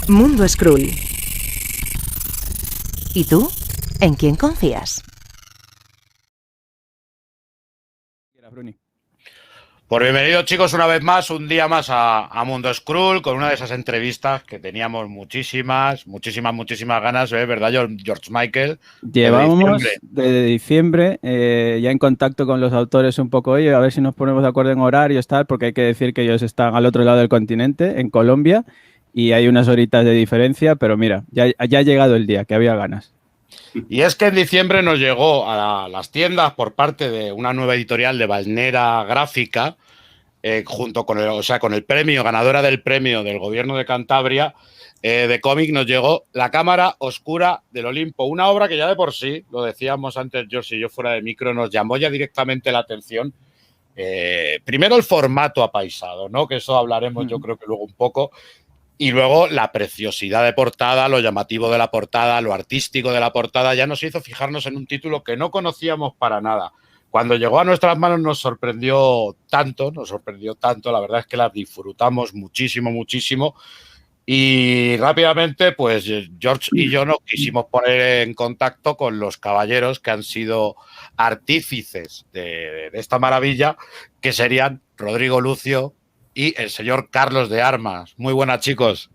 Mundo Skrull. ¿Y tú? ¿En quién confías? Pues bienvenidos, chicos, una vez más, un día más a Mundo Skrull, con una de esas entrevistas que teníamos muchísimas ganas, ¿verdad, George Michael? Llevábamos desde diciembre ya en contacto con los autores un poco, oye, a ver si nos ponemos de acuerdo en horarios, tal, porque hay que decir que ellos están al otro lado del continente, en Colombia, y hay unas horitas de diferencia, pero mira, ya ha llegado el día, que había ganas. Y es que en diciembre nos llegó a las tiendas por parte de una nueva editorial de Valnera Gráfica, junto con con el premio, ganadora del premio del gobierno de Cantabria, de cómic, nos llegó La Cámara Oscura del Olimpo, una obra que ya de por sí, lo decíamos antes George y yo fuera de micro, nos llamó ya directamente la atención. Primero el formato apaisado, ¿no? Que eso hablaremos yo creo que luego un poco. Y luego la preciosidad de portada, lo llamativo de la portada, lo artístico de la portada, ya nos hizo fijarnos en un título que no conocíamos para nada. Cuando llegó a nuestras manos nos sorprendió tanto, la verdad es que las disfrutamos muchísimo. Y rápidamente, pues George y yo nos quisimos poner en contacto con los caballeros que han sido artífices de esta maravilla, que serían Rodrigo Lucio y el señor Carlos de Armas. Muy buenas, chicos.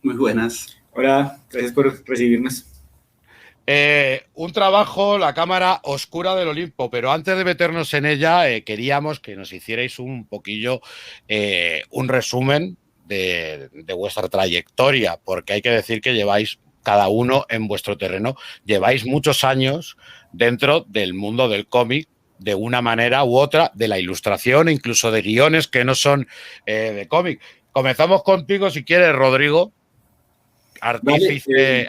Muy buenas. Hola, gracias por recibirnos. Un trabajo, La Cámara Oscura del Olimpo, pero antes de meternos en ella, queríamos que nos hicierais un poquillo un resumen de vuestra trayectoria, porque hay que decir que lleváis cada uno en vuestro terreno, lleváis muchos años dentro del mundo del cómic, de una manera u otra, de la ilustración, incluso de guiones que no son de cómic. Comenzamos contigo, si quieres, Rodrigo, artífice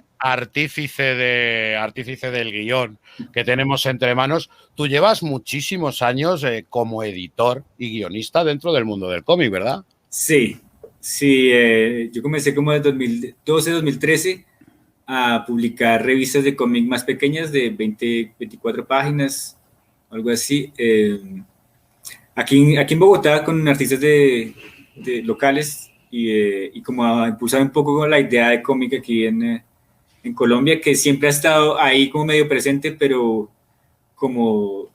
del guión que tenemos entre manos. Tú llevas muchísimos años como editor y guionista dentro del mundo del cómic, ¿verdad? Sí, yo comencé como en 2012, 2013 a publicar revistas de cómic más pequeñas de 20, 24 páginas, algo así. Aquí en Bogotá con artistas de locales y como a impulsar un poco la idea de cómic aquí en Colombia, que siempre ha estado ahí como medio presente, pero como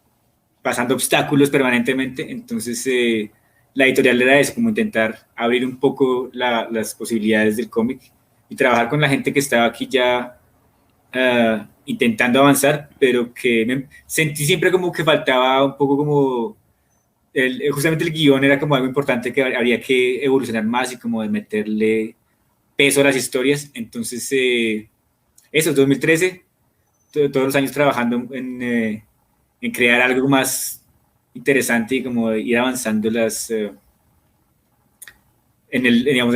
pasando obstáculos permanentemente. Entonces la editorial era eso, como intentar abrir un poco las posibilidades del cómic y trabajar con la gente que estaba aquí ya intentando avanzar, pero que me sentí siempre como que faltaba un poco como justamente el guión era como algo importante que habría que evolucionar más y como de meterle peso a las historias. Entonces eso, 2013, todos los años trabajando en crear algo más interesante y como ir avanzando en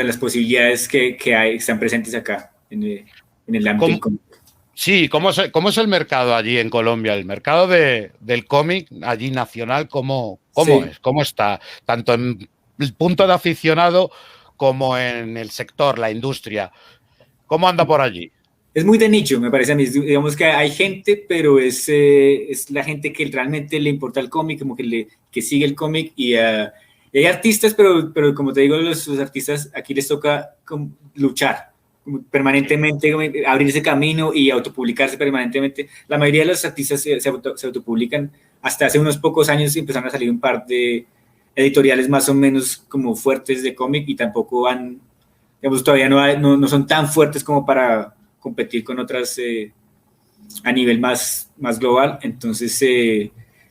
las posibilidades que están presentes acá en el ámbito. Sí, ¿cómo es el mercado allí en Colombia? El mercado del cómic allí nacional, ¿cómo es? ¿Cómo está? Tanto en el punto de aficionado como en el sector, la industria. ¿Cómo anda por allí? Es muy de nicho, me parece a mí. Digamos que hay gente, pero es la gente que realmente le importa el cómic, como que sigue el cómic. Y hay artistas, pero como te digo, los artistas aquí les toca luchar permanentemente, abrirse camino y autopublicarse permanentemente. La mayoría de los artistas se autopublican. Hasta hace unos pocos años empezaron a salir un par de editoriales más o menos como fuertes de cómic y tampoco digamos, todavía no son tan fuertes como para competir con otras a nivel más global. Entonces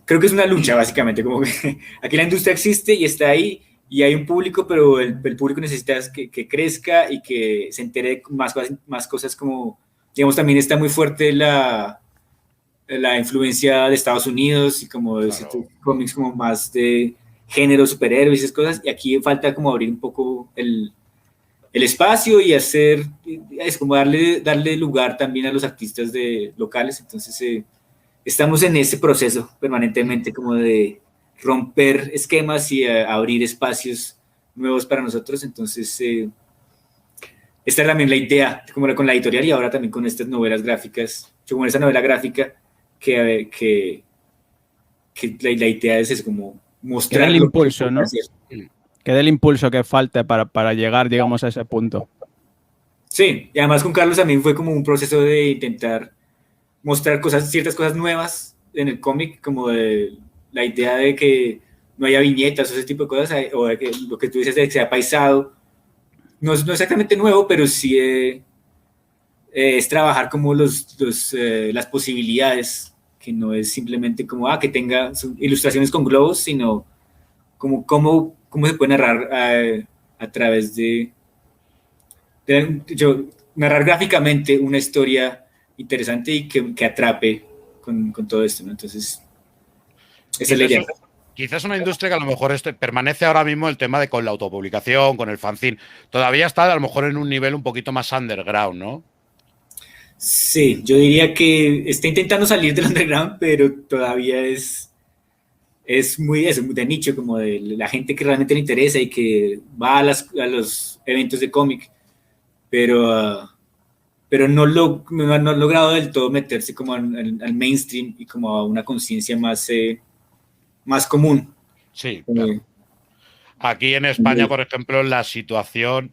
creo que es una lucha básicamente, como que aquí la industria existe y está ahí y hay un público, pero el público necesita que crezca y que se entere de más cosas, como digamos también está muy fuerte la influencia de Estados Unidos y como de cómics como más de género, superhéroes y esas cosas, y aquí falta como abrir un poco el espacio y es como darle lugar también a los artistas locales. Entonces estamos en ese proceso permanentemente como de romper esquemas y abrir espacios nuevos para nosotros. Entonces esta es también la idea, como con la editorial y ahora también con estas novelas gráficas, como esta novela gráfica que la idea es como mostrar el impulso, ¿no? Que dé el impulso que falte para llegar, digamos, a ese punto. Sí, y además con Carlos también fue como un proceso de intentar mostrar ciertas cosas nuevas en el cómic, como de la idea de que no haya viñetas o ese tipo de cosas, o de que lo que tú dices de que sea paisado, no es exactamente nuevo, pero sí es trabajar como las posibilidades, que no es simplemente como que tenga ilustraciones con globos, sino como cómo se puede narrar a través narrar gráficamente una historia interesante y que atrape con todo esto, ¿no? Entonces, esa es la idea. Quizás una industria que a lo mejor permanece ahora mismo el tema de con la autopublicación, con el fanzine. Todavía está a lo mejor en un nivel un poquito más underground, ¿no? Sí, yo diría que está intentando salir del underground, pero todavía es muy de nicho, como de la gente que realmente le interesa y que va a los eventos de cómic, pero no ha logrado del todo meterse como al mainstream y como a una conciencia más común. Sí, claro. Aquí en España, por ejemplo, la situación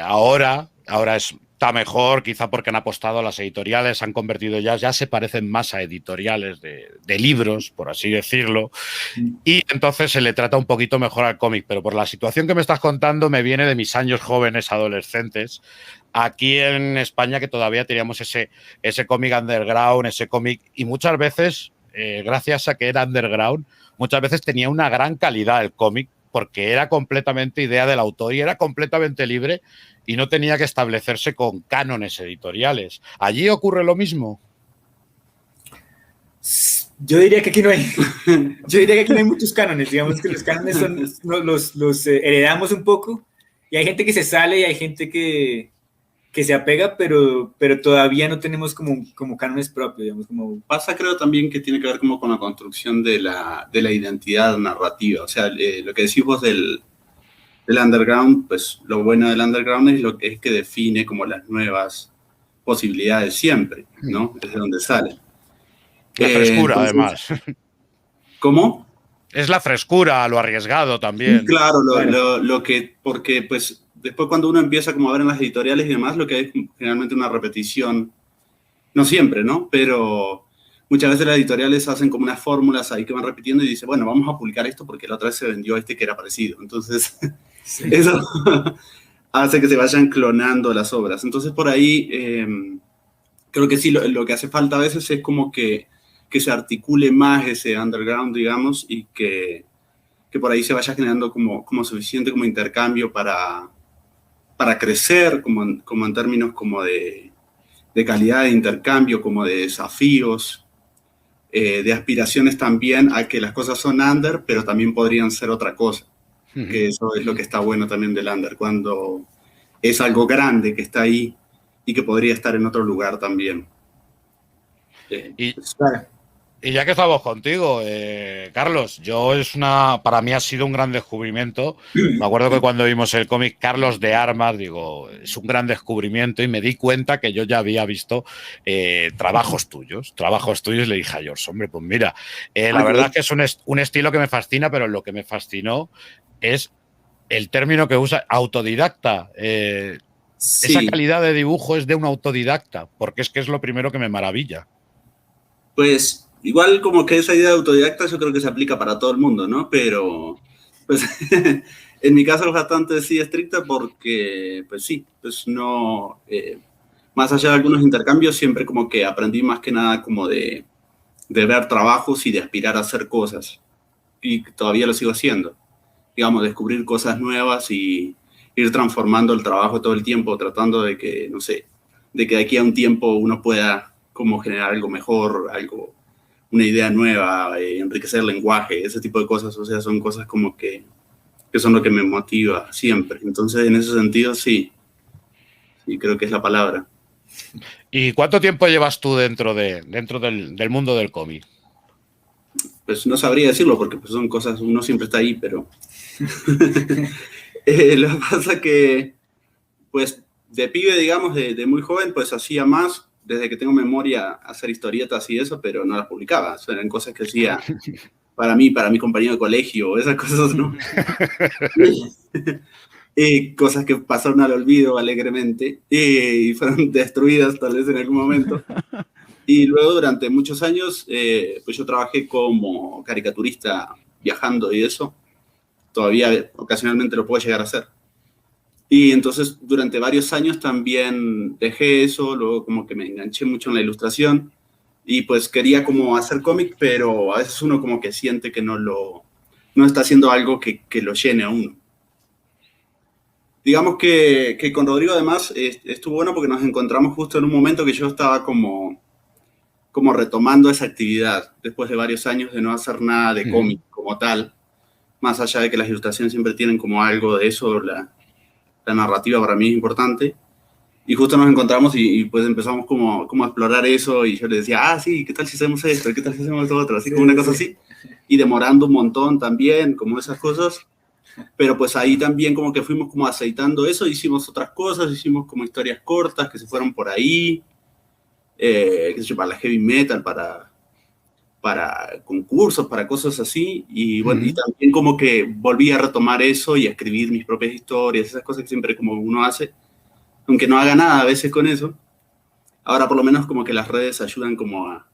ahora está mejor, quizá porque han apostado a las editoriales, han convertido ya se parecen más a editoriales de libros, por así decirlo, y entonces se le trata un poquito mejor al cómic, pero por la situación que me estás contando me viene de mis años jóvenes, adolescentes, aquí en España que todavía teníamos ese cómic underground, ese cómic, y muchas veces, gracias a que era underground, muchas veces tenía una gran calidad el cómic, porque era completamente idea del autor y era completamente libre y no tenía que establecerse con cánones editoriales. ¿Allí ocurre lo mismo? Yo diría que aquí no hay. Yo diría que aquí no hay muchos cánones. Digamos que los cánones los heredamos un poco y hay gente que se sale y hay gente que se apega, pero todavía no tenemos como cánones propios, digamos, como... Pasa, creo, también que tiene que ver como con la construcción de la identidad narrativa. O sea, lo que decís vos del underground, pues lo bueno del underground es lo que es que define como las nuevas posibilidades siempre, ¿no? Es de donde sale. La frescura, entonces, además. ¿Cómo? Es la frescura, lo arriesgado también. Sí, claro, lo que, porque pues después cuando uno empieza como a ver en las editoriales y demás, lo que hay es generalmente una repetición, no siempre, ¿no? Pero muchas veces las editoriales hacen como unas fórmulas ahí que van repitiendo y dicen, bueno, vamos a publicar esto porque la otra vez se vendió este que era parecido. Entonces, sí. Eso hace que se vayan clonando las obras. Entonces, por ahí, creo que sí, lo que hace falta a veces es como que se articule más ese underground, digamos, y que por ahí se vaya generando como suficiente como intercambio para crecer, como en términos como de calidad de intercambio, como de desafíos, de aspiraciones también a que las cosas son under, pero también podrían ser otra cosa. Que eso es lo que está bueno también del under, cuando es algo grande que está ahí y que podría estar en otro lugar también. Y ya que estamos contigo, Carlos, para mí ha sido un gran descubrimiento. Me acuerdo que cuando vimos el cómic Carlos de Armas, digo, es un gran descubrimiento y me di cuenta que yo ya había visto trabajos tuyos. Le dije a George, hombre, pues mira, la verdad es que es un estilo que me fascina, pero lo que me fascinó es el término que usa, autodidacta. Sí. Esa calidad de dibujo es de un autodidacta, porque es que es lo primero que me maravilla. Pues igual como que esa idea de autodidacta yo creo que se aplica para todo el mundo, ¿no? Pero, pues, en mi caso es bastante sí estricta porque, pues sí, pues no, más allá de algunos intercambios, siempre como que aprendí más que nada como de ver trabajos y de aspirar a hacer cosas. Y todavía lo sigo haciendo. Digamos, descubrir cosas nuevas y ir transformando el trabajo todo el tiempo, tratando de que, no sé, de que de aquí a un tiempo uno pueda como generar algo mejor, una idea nueva, enriquecer el lenguaje, ese tipo de cosas. O sea, son cosas como que son lo que me motiva siempre. Entonces, en ese sentido, sí, creo que es la palabra. ¿Y cuánto tiempo llevas tú dentro del mundo del cómic? Pues no sabría decirlo porque pues, son cosas, uno siempre está ahí, pero lo que pasa que, pues, de pibe, digamos, de muy joven, pues hacía más, desde que tengo memoria, hacer historietas y eso, pero no las publicaba. O sea, eran cosas que hacía para mí, para mi compañero de colegio, esas cosas, ¿no? cosas que pasaron al olvido alegremente y fueron destruidas tal vez en algún momento. Y luego durante muchos años, pues yo trabajé como caricaturista viajando y eso. Todavía ocasionalmente lo puedo llegar a hacer. Y entonces durante varios años también dejé eso, luego como que me enganché mucho en la ilustración y pues quería como hacer cómic, pero a veces uno como que siente que no está haciendo algo que lo llene a uno. Digamos que con Rodrigo además estuvo bueno porque nos encontramos justo en un momento que yo estaba como retomando esa actividad después de varios años de no hacer nada de cómic como tal, más allá de que las ilustraciones siempre tienen como algo de eso, la narrativa para mí es importante. Y justo nos encontramos y pues empezamos como a explorar eso y yo le decía, sí, ¿qué tal si hacemos esto? ¿Qué tal si hacemos esto otro? Así como una cosa así. Y demorando un montón también, como esas cosas. Pero pues ahí también como que fuimos como aceitando eso, hicimos otras cosas, hicimos como historias cortas que se fueron por ahí, qué sé yo, para la heavy metal, para concursos, para cosas así. Y bueno, y también como que volví a retomar eso y a escribir mis propias historias, esas cosas que siempre como uno hace, aunque no haga nada a veces con eso. Ahora por lo menos como que las redes ayudan como a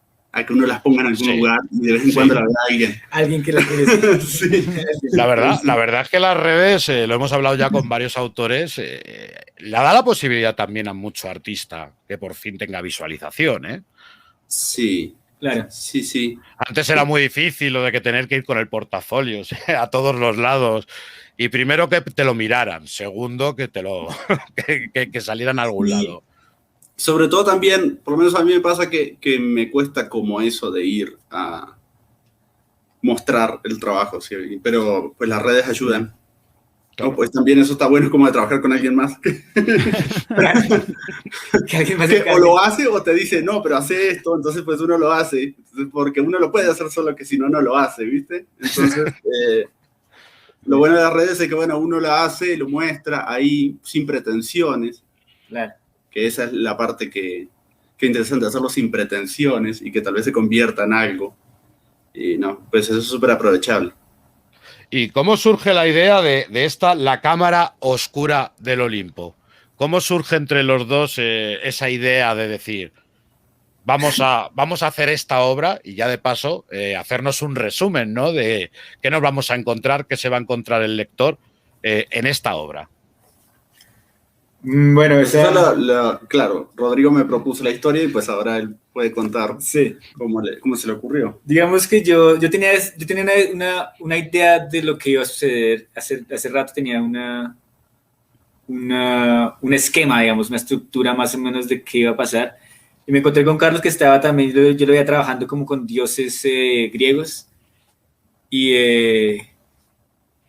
que uno las ponga en algún lugar y de vez en cuando la vea alguien. Alguien que la quiere. Sí. La verdad es que las redes, lo hemos hablado ya con varios autores, le da la posibilidad también a mucho artista que por fin tenga visualización, ¿eh? Sí, claro. Sí. Antes era muy difícil lo de que tener que ir con el portafolio, o sea, a todos los lados. Y primero que te lo miraran, segundo que que salieran a algún lado. Sobre todo también, por lo menos a mí me pasa que me cuesta como eso de ir a mostrar el trabajo, ¿sí? Pero pues las redes ayudan. Claro. No, pues también eso está bueno como de trabajar con alguien más. Que o lo hace o te dice, no, pero hace esto, entonces pues uno lo hace, porque uno lo puede hacer solo que si no, no lo hace, ¿viste? Entonces, lo bueno de las redes es que, bueno, uno lo hace, lo muestra ahí sin pretensiones. Claro. Que esa es la parte que es interesante, hacerlo sin pretensiones y que tal vez se convierta en algo. Y no, pues eso es súper aprovechable. ¿Y cómo surge la idea de esta, la cámara oscura del Olimpo? ¿Cómo surge entre los dos esa idea de decir, vamos a hacer esta obra y ya de paso hacernos un resumen, ¿no? De qué nos vamos a encontrar, qué se va a encontrar el lector en esta obra? Bueno, claro, Rodrigo me propuso la historia y pues ahora él puede contar cómo se le ocurrió. Digamos que yo tenía una idea de lo que iba a suceder. Hace rato tenía un esquema, digamos, una estructura más o menos de qué iba a pasar. Y me encontré con Carlos que estaba también, yo lo veía trabajando como con dioses griegos. Y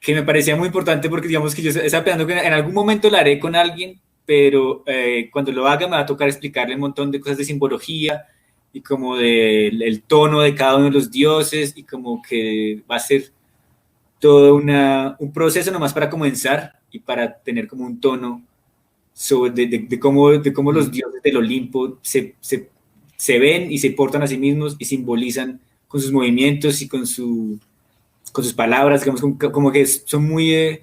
que me parecía muy importante porque digamos que yo estaba pensando que en algún momento lo haré con alguien, pero cuando lo haga me va a tocar explicarle un montón de cosas de simbología y como el tono de cada uno de los dioses y como que va a ser todo un proceso nomás para comenzar y para tener como un tono de cómo los dioses del Olimpo se ven y se portan a sí mismos y simbolizan con sus movimientos y con sus palabras, digamos, como que son muy,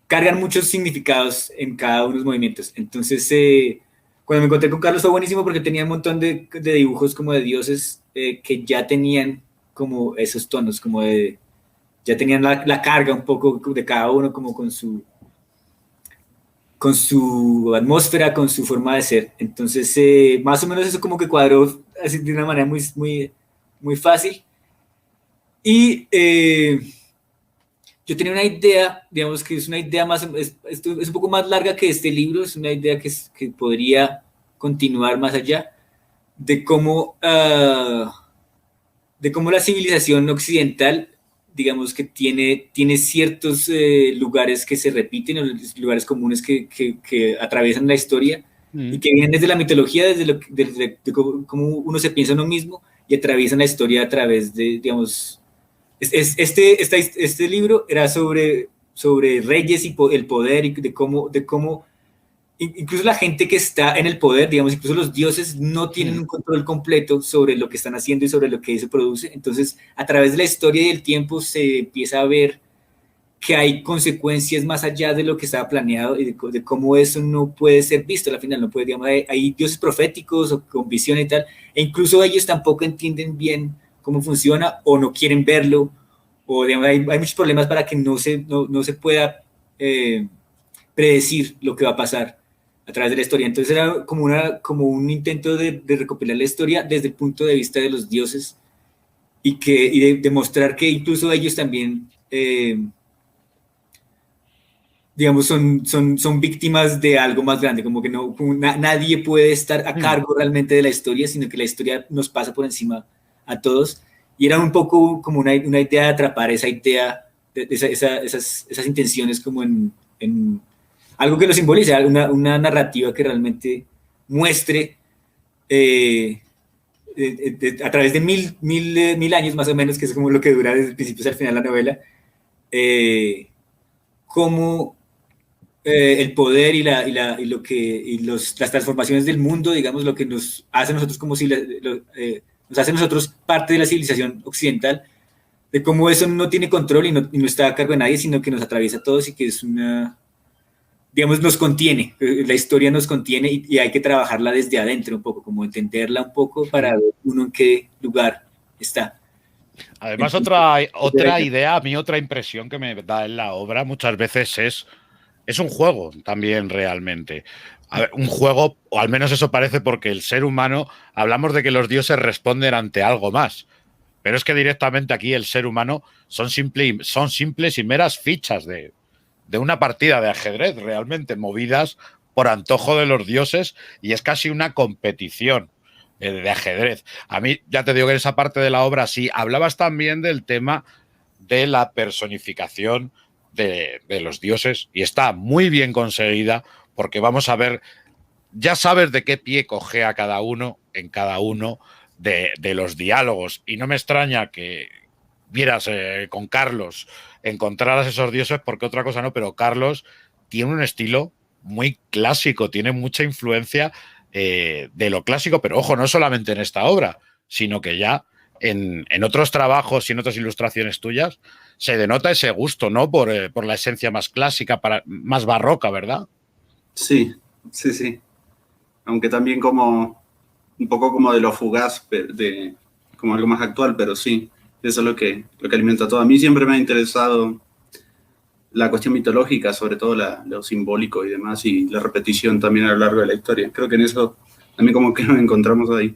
cargan muchos significados en cada uno de los movimientos. Entonces, cuando me encontré con Carlos fue buenísimo porque tenía un montón de dibujos como de dioses que ya tenían como esos tonos, como ya tenían la carga un poco de cada uno, como con su atmósfera, con su forma de ser. Entonces, más o menos eso como que cuadró así de una manera muy, muy, muy fácil. Y yo tenía una idea, digamos que es una idea es un poco más larga que este libro, es una idea que podría continuar más allá, de cómo la civilización occidental, digamos que tiene ciertos lugares que se repiten, lugares comunes que atraviesan la historia y que vienen desde la mitología, desde cómo uno se piensa uno mismo y atraviesan la historia a través de, digamos... Este libro era sobre reyes y el poder y de cómo incluso la gente que está en el poder, digamos, incluso los dioses no tienen un control completo sobre lo que están haciendo y sobre lo que se produce. Entonces, a través de la historia y del tiempo se empieza a ver que hay consecuencias más allá de lo que estaba planeado y de cómo eso no puede ser visto al final, no puede, digamos, hay dioses proféticos o con visión y tal, e incluso ellos tampoco entienden bien cómo funciona o no quieren verlo, o digamos, hay muchos problemas para que no se pueda predecir lo que va a pasar a través de la historia. Entonces era como un intento de recopilar la historia desde el punto de vista de los dioses y de demostrar que incluso ellos también digamos, son víctimas de algo más grande, como que nadie puede estar a cargo realmente de la historia, sino que la historia nos pasa por encima a todos. Y era un poco como una idea de atrapar esa idea, esas intenciones como en algo que lo simbolice, una narrativa que realmente muestre a través de mil años más o menos, que es como lo que dura desde el principio hasta el final la novela, cómo el poder y las transformaciones del mundo, digamos, lo que nos hace a nosotros como si nos hace a nosotros parte de la civilización occidental, de cómo eso no tiene control y no está a cargo de nadie, sino que nos atraviesa a todos y que es digamos, nos contiene, la historia nos contiene y hay que trabajarla desde adentro un poco, como entenderla un poco para ver uno en qué lugar está. Además, otra idea, a mí otra impresión que me da en la obra muchas veces es un juego también realmente. A ver, un juego, o al menos eso parece, porque el ser humano, hablamos de que los dioses responden ante algo más, pero es que directamente aquí el ser humano son simples y meras fichas de una partida de ajedrez realmente movidas por antojo de los dioses, y es casi una competición de ajedrez. A mí, ya te digo que en esa parte de la obra sí. Hablabas también del tema de la personificación de los dioses, y está muy bien conseguida, porque vamos a ver, ya sabes de qué pie cojea cada uno en cada uno de los diálogos, y no me extraña que vieras con Carlos, encontraras esos dioses, porque otra cosa no, pero Carlos tiene un estilo muy clásico, tiene mucha influencia de lo clásico, pero ojo, no solamente en esta obra, sino que ya en otros trabajos y en otras ilustraciones tuyas se denota ese gusto, ¿no? Por la esencia más clásica, más barroca, ¿verdad? Sí. Aunque también como un poco como de lo fugaz, como algo más actual, pero sí, eso es lo que alimenta todo. A mí siempre me ha interesado la cuestión mitológica, sobre todo lo simbólico y demás, y la repetición también a lo largo de la historia. Creo que en eso también como que nos encontramos ahí.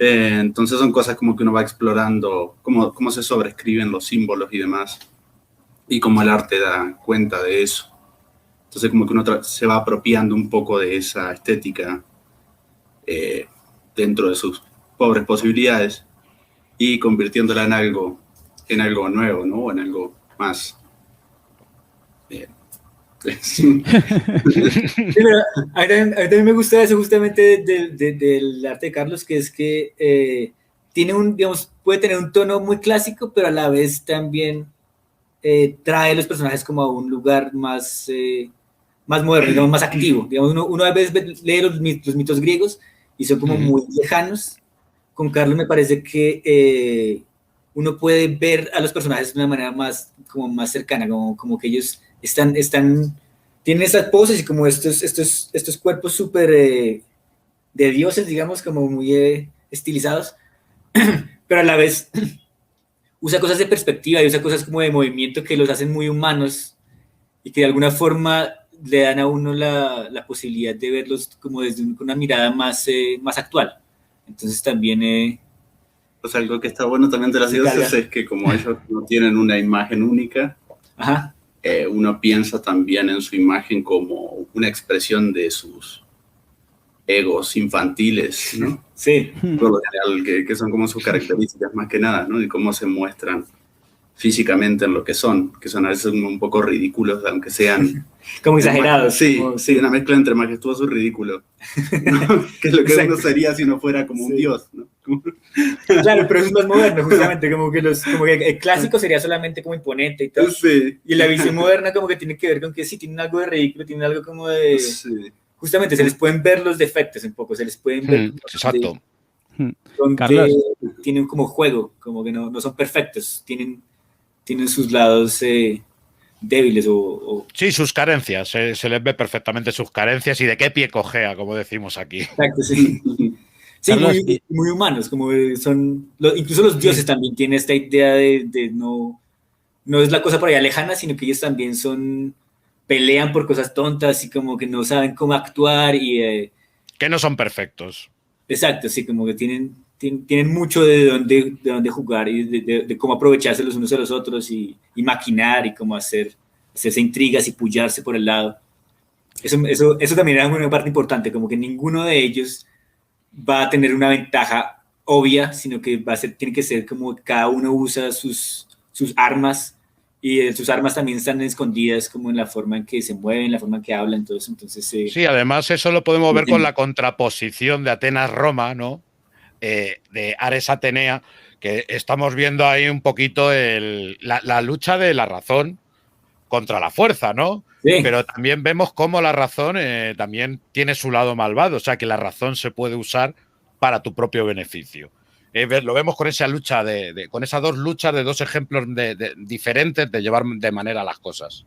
Entonces son cosas como que uno va explorando, cómo se sobrescriben los símbolos y demás, y cómo el arte da cuenta de eso. Entonces como que uno se va apropiando un poco de esa estética dentro de sus pobres posibilidades y convirtiéndola en algo nuevo, ¿no? En algo más... Sí. Pero a mí me gusta eso justamente del arte de Carlos, que es que puede tener un tono muy clásico, pero a la vez también trae los personajes como a un lugar más moderno, digamos, más activo. Digamos, uno a veces lee los mitos griegos y son como muy lejanos. Con Carlos me parece que uno puede ver a los personajes de una manera más cercana, como que ellos tienen estas poses y como estos cuerpos súper de dioses, digamos, como muy estilizados, pero a la vez usa cosas de perspectiva y usa cosas como de movimiento que los hacen muy humanos y que de alguna forma le dan a uno la posibilidad de verlos como desde una mirada más actual. Entonces también... Pues algo que está bueno también de las dioses es que como ellos no tienen una imagen única, ajá. Uno piensa también en su imagen como una expresión de sus egos infantiles, ¿no? Sí. Por lo general, que son como sus características más que nada, ¿no? Y cómo se muestran físicamente en lo que son a veces un poco ridículos, aunque sean... como exagerados. Sí, una mezcla entre majestuoso y ridículo, ¿no? Que es lo que uno sería si no fuera como un dios, ¿no? Claro, pero eso es más moderno, justamente, como que el clásico sería solamente como imponente y tal. Sí. Y la visión moderna como que tiene que ver con que sí, tienen algo de ridículo, tienen algo como de... Sí. Justamente, se les pueden ver los defectos un poco, se les pueden ver... Exacto. Carlos. Tienen como juego, como que no son perfectos, tienen sus lados débiles o... Sí, sus carencias, se les ve perfectamente sus carencias y de qué pie cojea, como decimos aquí. Exacto, sí. Sí, Carlos, muy humanos, como son, incluso los dioses también tienen esta idea de no es la cosa por allá lejana, sino que ellos también pelean por cosas tontas y como que no saben cómo actuar y Que no son perfectos. exacto, sí, como que tienen mucho de dónde jugar y de cómo aprovecharse los unos de los otros y maquinar y cómo hacerse intrigas y pullarse por el lado. Eso también era una parte importante, como que ninguno de ellos va a tener una ventaja obvia, sino que tiene que ser como cada uno usa sus armas y sus armas también están escondidas como en la forma en que se mueven, la forma en que hablan, todo eso. Entonces, sí, además eso lo podemos ver con la contraposición de Atenas-Roma, ¿no? De Ares-Atenea, que estamos viendo ahí un poquito la lucha de la razón contra la fuerza, ¿no? sí. Pero también vemos cómo la razón también tiene su lado malvado, o sea que la razón se puede usar para tu propio beneficio. Lo vemos con esa lucha, con esas dos luchas de dos ejemplos diferentes de llevar de manera las cosas.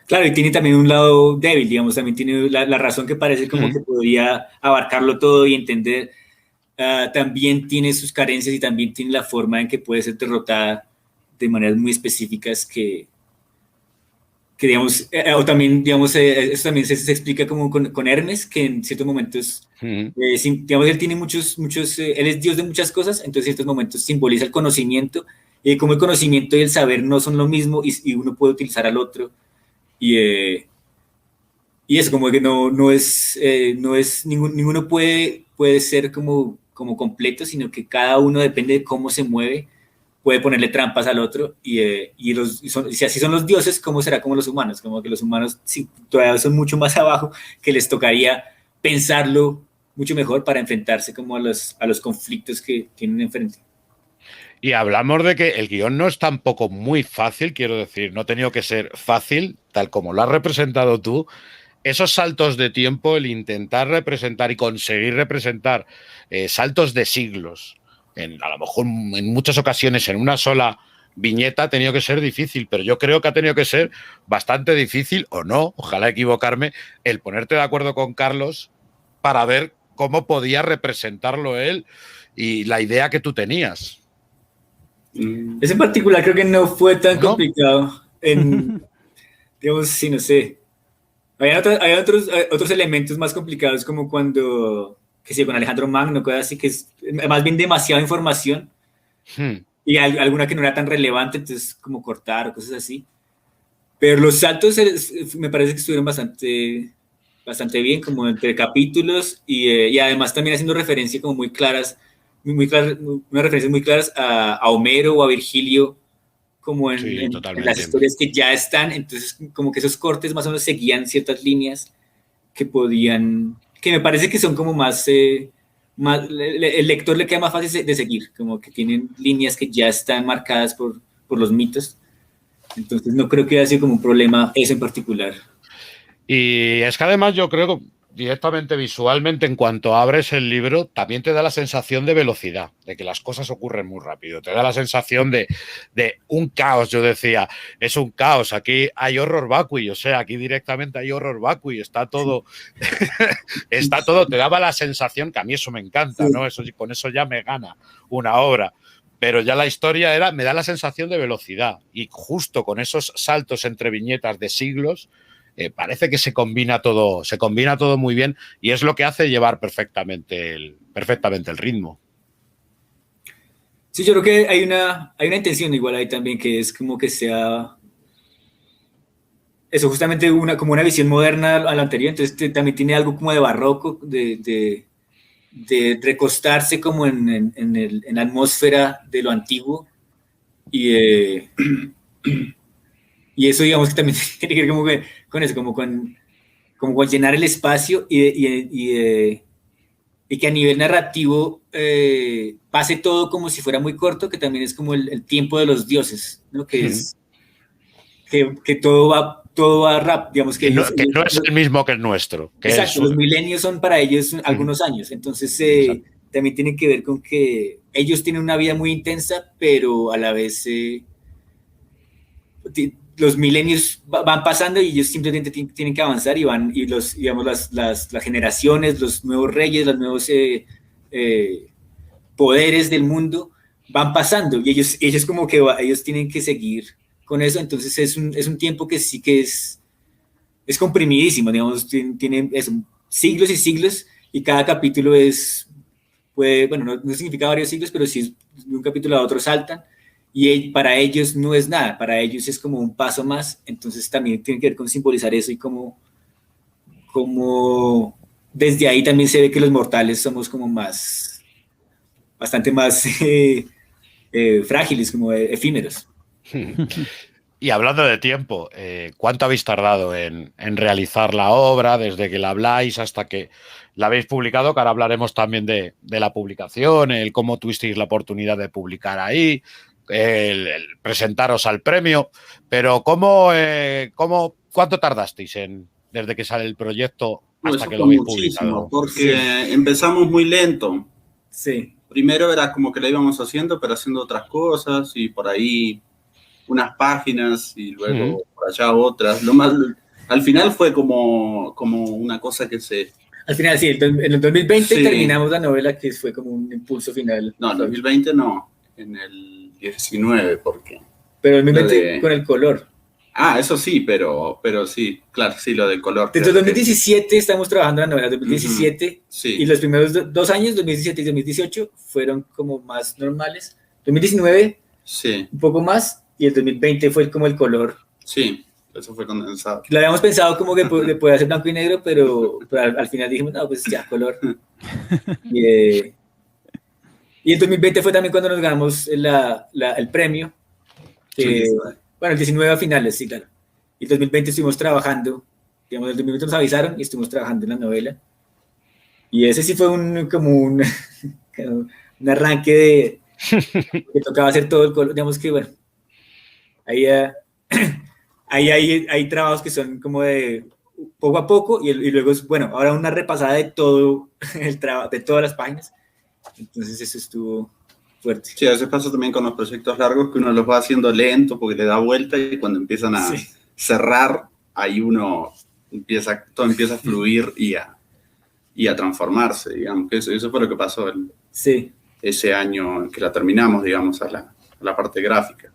Claro, y tiene también un lado débil, digamos, también tiene la razón que parece como que podría abarcarlo todo y entender, también tiene sus carencias y también tiene la forma en que puede ser derrotada de maneras muy específicas que digamos, o también, digamos, eso también se explica como con Hermes, que en ciertos momentos, digamos, él tiene él es dios de muchas cosas, entonces en ciertos momentos simboliza el conocimiento, y como el conocimiento y el saber no son lo mismo, y uno puede utilizar al otro, y eso, como que no es ninguno puede ser como completo, sino que cada uno depende de cómo se mueve, puede ponerle trampas al otro si así son los dioses, ¿cómo será como los humanos? Como que los humanos si todavía son mucho más abajo, que les tocaría pensarlo mucho mejor para enfrentarse como a los conflictos que tienen enfrente. Y hablamos de que el guión no es tampoco muy fácil, quiero decir, no ha tenido que ser fácil, tal como lo has representado tú. Esos saltos de tiempo, el intentar representar y conseguir representar saltos de siglos, a lo mejor en muchas ocasiones en una sola viñeta ha tenido que ser difícil, pero yo creo que ha tenido que ser bastante difícil, o no, ojalá equivocarme, el ponerte de acuerdo con Carlos para ver cómo podía representarlo él y la idea que tú tenías. Ese en particular creo que no fue tan complicado. Digamos, sí, no sé. Hay otros elementos más complicados, como cuando, que sé, con Alejandro Magno, cosas así, que es más bien demasiada información y alguna que no era tan relevante, entonces como cortar o cosas así. Pero los saltos me parece que estuvieron bastante bien, como entre capítulos y además también haciendo referencia como muy claras, unas referencias muy claras a Homero o a Virgilio, como en las historias que ya están, entonces como que esos cortes más o menos seguían ciertas líneas que me parece que son como más el lector le queda más fácil de seguir, como que tienen líneas que ya están marcadas por los mitos, entonces no creo que haya sido como un problema eso en particular. Y es que además yo creo que directamente visualmente, en cuanto abres el libro, también te da la sensación de velocidad, de que las cosas ocurren muy rápido. Te da la sensación de un caos. Yo decía, es un caos. Aquí hay horror vacui, o sea, aquí directamente hay horror vacui. Está todo, está todo. Te daba la sensación, que a mí eso me encanta, ¿no? Con eso ya me gana una obra. Pero ya la historia me da la sensación de velocidad. Y justo con esos saltos entre viñetas de siglos, parece que se combina todo muy bien y es lo que hace llevar perfectamente el ritmo. Sí, yo creo que hay una intención igual ahí también, que es como que sea eso, justamente como una visión moderna a la anterior, entonces también tiene algo como de barroco, de recostarse como en la atmósfera de lo antiguo y eso digamos que también tiene que ver como con eso, como con llenar el espacio y que a nivel narrativo pase todo como si fuera muy corto, que también es como el tiempo de los dioses, ¿no? Que es que todo va rápido, digamos que no es el mismo que el nuestro. Exacto, los milenios son para ellos algunos años, entonces también tiene que ver con que ellos tienen una vida muy intensa, pero a la vez los milenios van pasando y ellos simplemente tienen que avanzar y van, y digamos, las generaciones, los nuevos reyes, los nuevos poderes del mundo van pasando y ellos como que ellos tienen que seguir con eso, entonces es un tiempo que sí que es comprimidísimo, digamos, tiene siglos y siglos y cada capítulo bueno, no significa varios siglos, pero sí de un capítulo a otro saltan y para ellos no es nada, para ellos es como un paso más, entonces también tiene que ver con simbolizar eso y como desde ahí también se ve que los mortales somos como bastante más frágiles, como efímeros. Y hablando de tiempo, ¿cuánto habéis tardado en realizar la obra desde que la habláis hasta que la habéis publicado? Que ahora hablaremos también de la publicación, el cómo tuvisteis la oportunidad de publicar ahí, el presentaros al premio, pero ¿cuánto tardasteis desde que sale el proyecto hasta que lo habéis publicado? Porque empezamos muy lento. Sí. Primero era como que la íbamos haciendo, pero haciendo otras cosas y por ahí unas páginas y luego por allá otras. Al final fue como una cosa que se... Al final, sí, en el 2020 terminamos la novela, que fue como un impulso final. No, en el 2020 no, en el 19, porque... Pero en el 2020 con el color. Eso sí, pero sí, claro, sí, lo del color. Desde 2017 estamos trabajando en la novela, 2017, sí. Y los primeros 2 años, 2017 y 2018, fueron como más normales. 2019, sí, un poco más, y el 2020 fue como el color. Sí, eso fue condensado. Lo habíamos pensado como que puede ser blanco y negro, pero al final dijimos, no, pues ya, color. Y el 2020 fue también cuando nos ganamos el premio. Bueno, el 19 a finales, sí, claro. Y el 2020 estuvimos trabajando, digamos, el 2020 nos avisaron y estuvimos trabajando en la novela. Y ese sí fue como un arranque de que tocaba hacer todo el color, digamos que, bueno, ahí hay trabajos que son como de poco a poco y luego es, bueno, ahora una repasada de todo el trabajo, de todas las páginas. Entonces eso estuvo fuerte. Sí, a veces pasa también con los proyectos largos que uno los va haciendo lento porque le da vuelta y cuando empiezan a cerrar, ahí todo empieza a fluir y a transformarse, digamos. Eso fue lo que pasó ese año que la terminamos, digamos, a la parte gráfica.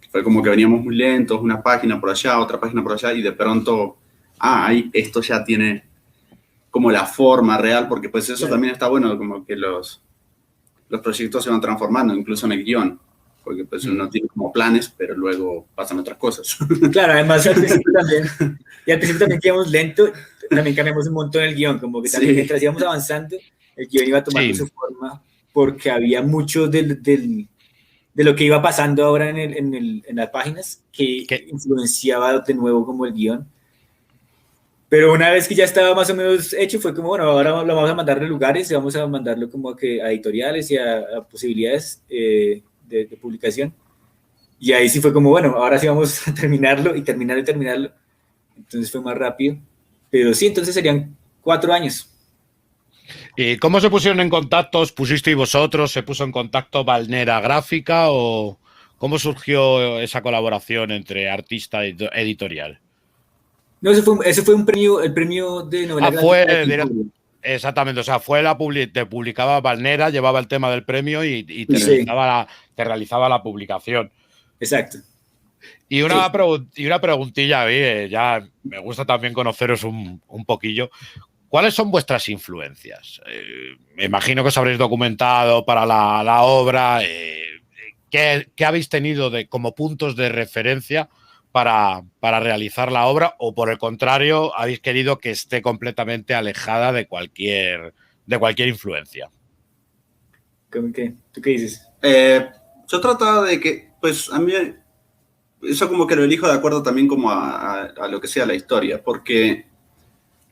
Fue como que veníamos muy lentos, una página por allá, otra página por allá, y de pronto, ahí esto ya tiene como la forma real, porque pues eso también está bueno, como que los proyectos se van transformando, incluso en el guión, porque pues uno tiene como planes, pero luego pasan otras cosas. Claro, además al principio también que íbamos lento, también cambiamos un montón el guión, como que también mientras íbamos avanzando, el guión iba tomando su forma, porque había mucho de lo que iba pasando ahora en las páginas que influenciaba de nuevo como el guión. Pero una vez que ya estaba más o menos hecho, fue como, bueno, ahora lo vamos a mandar a lugares, y vamos a mandarlo como a editoriales y a posibilidades de publicación. Y ahí sí fue como, bueno, ahora sí vamos a terminarlo y terminarlo. Entonces fue más rápido. Pero sí, entonces serían 4 años. ¿Y cómo se pusieron en contacto? ¿Os pusisteis vosotros? ¿Se puso en contacto Valnera Gráfica? ¿O cómo surgió esa colaboración entre artista e editorial? No, ese fue un premio, el premio de novela gráfica. Exactamente, o sea, te publicaba Valnera, llevaba el tema del premio y te realizaba la publicación. Exacto. Y una preguntilla, ya me gusta también conoceros un poquillo. ¿Cuáles son vuestras influencias? Me imagino que os habréis documentado para la obra. ¿Qué habéis tenido como puntos de referencia para realizar la obra? ¿O por el contrario, habéis querido que esté completamente alejada de cualquier influencia? ¿Cómo qué? ¿Tú qué dices? Yo trataba de que, pues a mí, eso como que lo elijo de acuerdo también como a lo que sea la historia, porque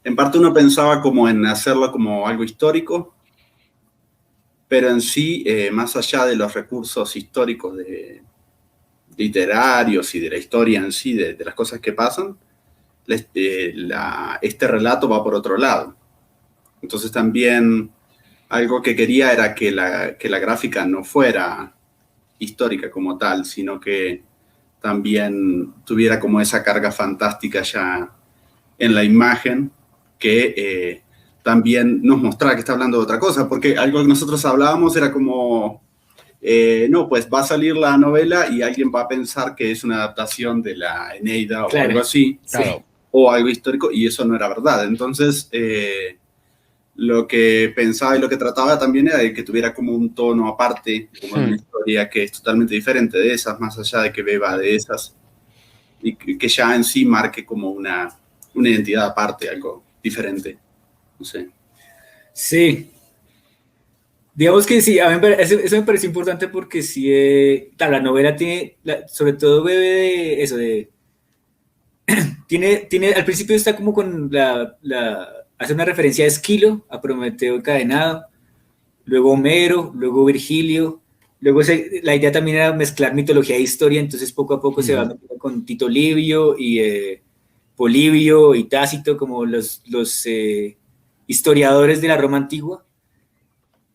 en parte uno pensaba como en hacerlo como algo histórico, pero en sí, más allá de los recursos históricos literarios y de la historia en sí, de las cosas que pasan, este relato va por otro lado. Entonces también algo que quería era que la gráfica no fuera histórica como tal, sino que también tuviera como esa carga fantástica ya en la imagen, que también nos mostrara que está hablando de otra cosa, porque algo que nosotros hablábamos era como, no, pues va a salir la novela y alguien va a pensar que es una adaptación de la Eneida o algo así, claro, o algo histórico, y eso no era verdad. Entonces, lo que pensaba y lo que trataba también era de que tuviera como un tono aparte, como una historia que es totalmente diferente de esas, más allá de que beba de esas, y que ya en sí marque como una identidad aparte, algo diferente. No sé. Sí. Digamos que sí, a mí eso me parece importante porque sí, la novela tiene, sobre todo bebe de eso, tiene, al principio está como con hace una referencia a Esquilo, a Prometeo encadenado, luego Homero, luego Virgilio, luego la idea también era mezclar mitología e historia, entonces poco a poco se va metiendo con Tito Livio y Polibio y Tácito como los historiadores de la Roma antigua.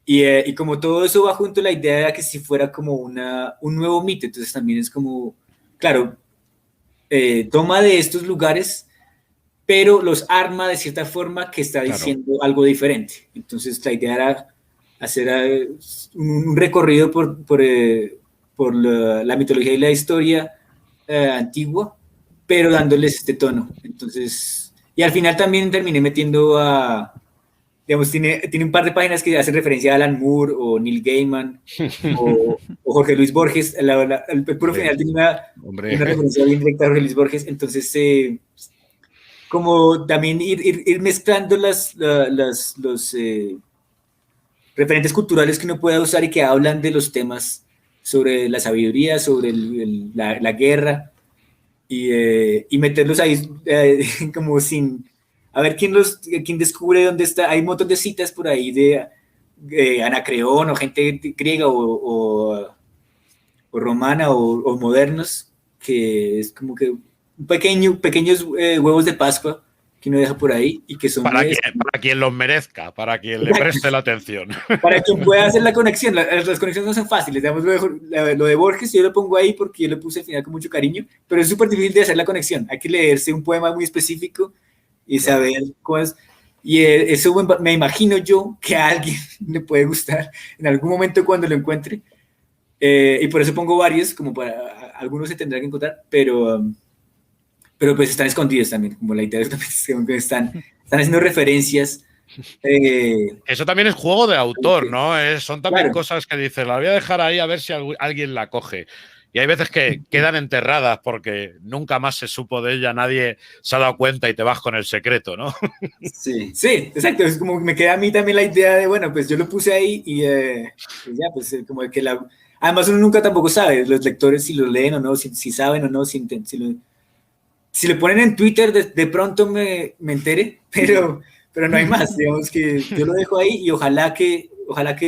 Y como todo eso va junto, la idea era que si fuera como un nuevo mito, entonces también es como, claro, toma de estos lugares, pero los arma de cierta forma que está diciendo algo diferente. Entonces la idea era hacer un recorrido por la mitología y la historia antigua, pero dándoles este tono. Entonces, y al final también terminé metiendo digamos, tiene un par de páginas que hacen referencia a Alan Moore o Neil Gaiman o Jorge Luis Borges. El puro final tiene una referencia bien directa a Jorge Luis Borges. Entonces, como también ir mezclando los referentes culturales que uno pueda usar y que hablan de los temas sobre la sabiduría, sobre la guerra, y meterlos ahí como sin... A ver quién descubre dónde está. Hay un montón de citas por ahí de Anacreón o gente griega o romana o modernos, que es como que pequeños huevos de Pascua que uno deja por ahí y que son... Para quien los merezca, para quien le preste la atención. Para quien pueda hacer la conexión. Las conexiones no son fáciles. Digamos, lo de Borges yo lo pongo ahí porque yo lo puse al final con mucho cariño, pero es súper difícil de hacer la conexión. Hay que leerse un poema muy específico y saber cómo es. Y eso me imagino yo que a alguien le puede gustar en algún momento cuando lo encuentre. Y por eso pongo varios, como para algunos se tendrán que encontrar, pero pues están escondidos también, como la idea es que están haciendo referencias. Eso también es juego de autor, ¿no? Son también cosas que dices, la voy a dejar ahí a ver si alguien la coge. Y hay veces que quedan enterradas porque nunca más se supo de ella, nadie se ha dado cuenta y te vas con el secreto, ¿no? Sí, exacto. Es como que me queda a mí también la idea de, bueno, pues yo lo puse ahí y pues ya, pues como que además uno nunca tampoco sabe, los lectores si lo leen o no, si saben o no, si lo ponen en Twitter de pronto me entere, pero no hay más. Digamos que yo lo dejo ahí y ojalá que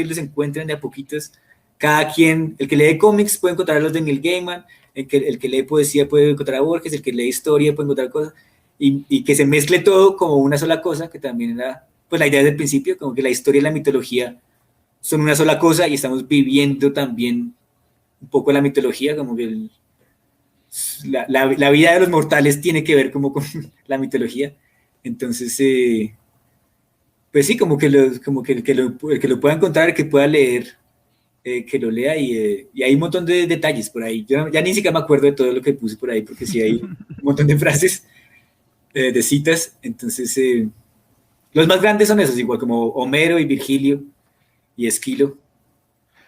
los encuentren de a poquitos. Cada quien, el que lee cómics puede encontrar los de Neil Gaiman, el que lee poesía puede encontrar a Borges, el que lee historia puede encontrar cosas, y que se mezcle todo como una sola cosa, que también era pues la idea desde el principio, como que la historia y la mitología son una sola cosa y estamos viviendo también un poco la mitología, como que la vida de los mortales tiene que ver como con la mitología. Entonces, pues sí, como que el que lo pueda encontrar, el que pueda leer, que lo lea y hay un montón de detalles por ahí. Yo ya ni siquiera me acuerdo de todo lo que puse por ahí, porque sí hay un montón de frases, de citas. Entonces, los más grandes son esos, igual como Homero y Virgilio y Esquilo.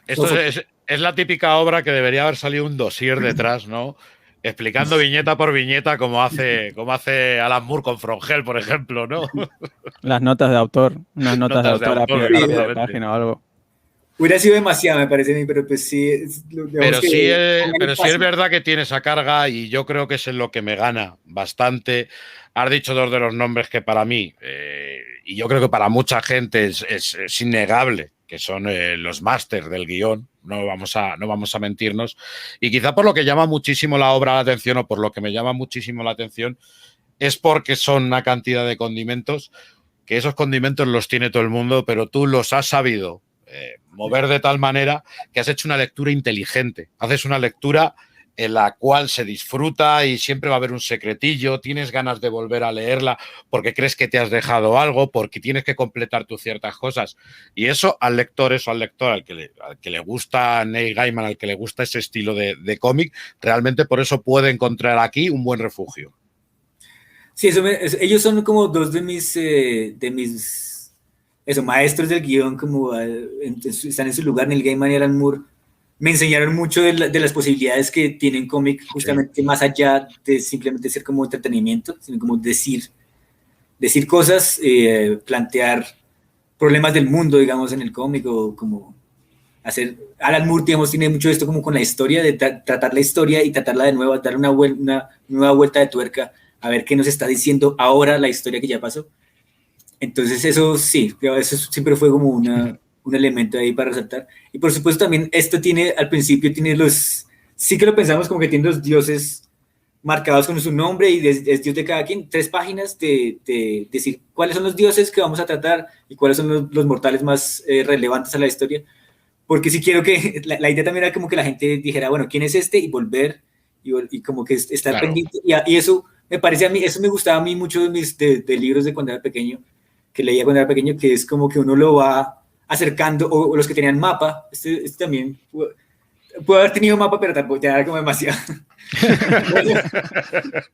Esto es la típica obra que debería haber salido un dossier detrás, ¿no? Explicando viñeta por viñeta como hace Alan Moore con Frongel, por ejemplo, ¿no? Las notas de autor, unas notas de autor a pie de página o algo. Hubiera sido demasiado, me parece a mí, pero pues sí. Pero sí es verdad que tiene esa carga y yo creo que es en lo que me gana bastante. Has dicho dos de los nombres que para mí, y yo creo que para mucha gente es innegable, que son los másters del guión, no vamos a mentirnos. Y quizá por lo que llama muchísimo la obra la atención, o por lo que me llama muchísimo la atención, es porque son una cantidad de condimentos, que esos condimentos los tiene todo el mundo, pero tú los has sabido mover de tal manera que has hecho una lectura inteligente. Haces una lectura en la cual se disfruta y siempre va a haber un secretillo, tienes ganas de volver a leerla porque crees que te has dejado algo, porque tienes que completar tus ciertas cosas. Y eso al lector, al que le gusta Neil Gaiman, al que le gusta ese estilo de cómic, realmente por eso puede encontrar aquí un buen refugio. Sí, ellos son como dos de mis maestros del guión, como están en su lugar, Neil Gaiman y Alan Moore. Me enseñaron mucho de las posibilidades que tienen cómic, justamente más allá de simplemente ser como entretenimiento, sino como decir cosas, plantear problemas del mundo, digamos, en el cómic, o como hacer... Alan Moore, digamos, tiene mucho esto como con la historia, de tratar la historia y tratarla de nuevo, darle una nueva vuelta de tuerca, a ver qué nos está diciendo ahora la historia que ya pasó. Entonces eso sí, eso siempre fue como un elemento ahí para resaltar. Y por supuesto también esto tiene, al principio tiene sí que lo pensamos como que tiene los dioses marcados con su nombre y es dios de cada quien, 3 páginas de decir cuáles son los dioses que vamos a tratar y cuáles son los mortales más relevantes a la historia. Porque sí quiero que, la idea también era como que la gente dijera, bueno, ¿quién es este? Y volver, y como que estar claro. pendiente. Y eso me parece a mí, eso me gustaba a mí mucho de libros de cuando era pequeño, que leía cuando era pequeño, que es como que uno lo va acercando, o los que tenían mapa, este también puede haber tenido mapa, pero tampoco ya era como demasiado.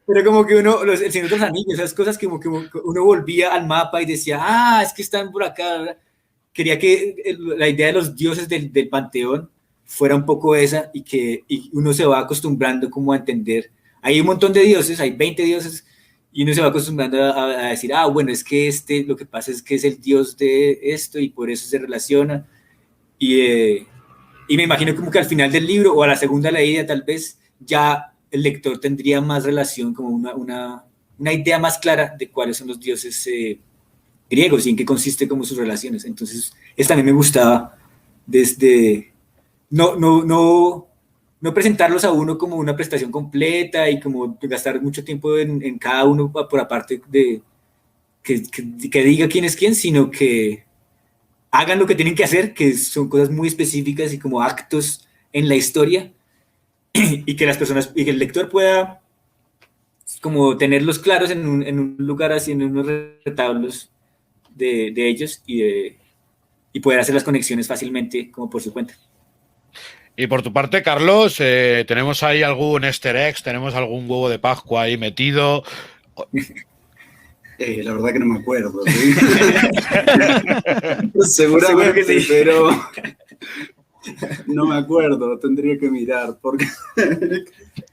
Pero como que el Señor de los Anillos, esas cosas que uno volvía al mapa y decía, es que están por acá, ¿verdad? Quería que la idea de los dioses del panteón fuera un poco esa, y uno se va acostumbrando como a entender. Hay un montón de dioses, hay 20 dioses, y uno se va acostumbrando a decir, bueno, es que lo que pasa es que es el dios de esto y por eso se relaciona. Y me imagino como que al final del libro o a la segunda leída tal vez ya el lector tendría más relación, como una idea más clara de cuáles son los dioses griegos y en qué consiste como sus relaciones. Entonces, esto también me gustaba desde no presentarlos a uno como una prestación completa y como gastar mucho tiempo en cada uno por aparte de que diga quién es quién, sino que hagan lo que tienen que hacer, que son cosas muy específicas y como actos en la historia, y que las personas y que el lector pueda como tenerlos claros en un lugar así, en unos retablos de ellos, y poder hacer las conexiones fácilmente como por su cuenta. Y por tu parte, Carlos, ¿tenemos ahí algún easter egg? ¿Tenemos algún huevo de Pascua ahí metido? La verdad que no me acuerdo. ¿Sí? Seguramente que sí, pero no me acuerdo. Tendría que mirar porque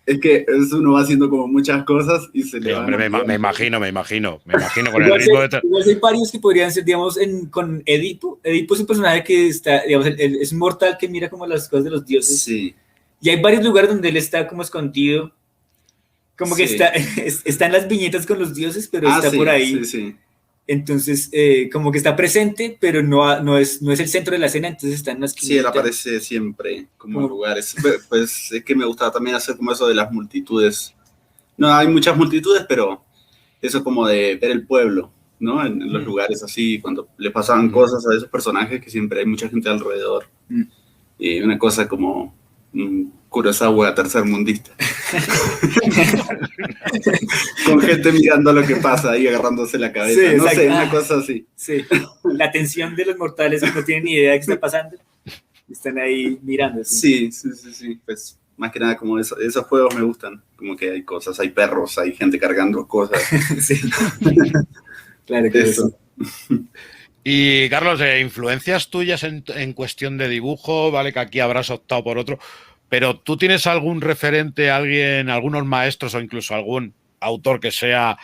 es que uno va haciendo como muchas cosas y se le va. Hombre, me imagino con el ritmo de... Igual hay varios que podrían ser, digamos, con Edipo. Edipo es un personaje que está, digamos, es un mortal que mira como las cosas de los dioses. Sí. Y hay varios lugares donde él está como escondido. Como que está en las viñetas con los dioses, pero está por ahí. Sí. Entonces, como que está presente, pero no es el centro de la escena, entonces está en las Sí, él aparece siempre como en lugares. Pues es que me gustaba también hacer como eso de las multitudes. No hay muchas multitudes, pero eso como de ver el pueblo, ¿no? En los lugares así, cuando le pasaban cosas a esos personajes, que siempre hay mucha gente alrededor. Y una cosa como... Kurosawa tercermundista. Con gente mirando lo que pasa ahí, agarrándose la cabeza. Sí, no sé, una cosa así. Sí, la atención de los mortales que no tienen ni idea de qué está pasando. Están ahí mirando. Sí. Pues más que nada como esos juegos me gustan. Como que hay cosas, hay perros, hay gente cargando cosas. Sí. Claro que eso. Y Carlos, influencias tuyas en cuestión de dibujo, vale que aquí habrás optado por otro, pero ¿tú tienes algún referente, algunos maestros o incluso algún autor que sea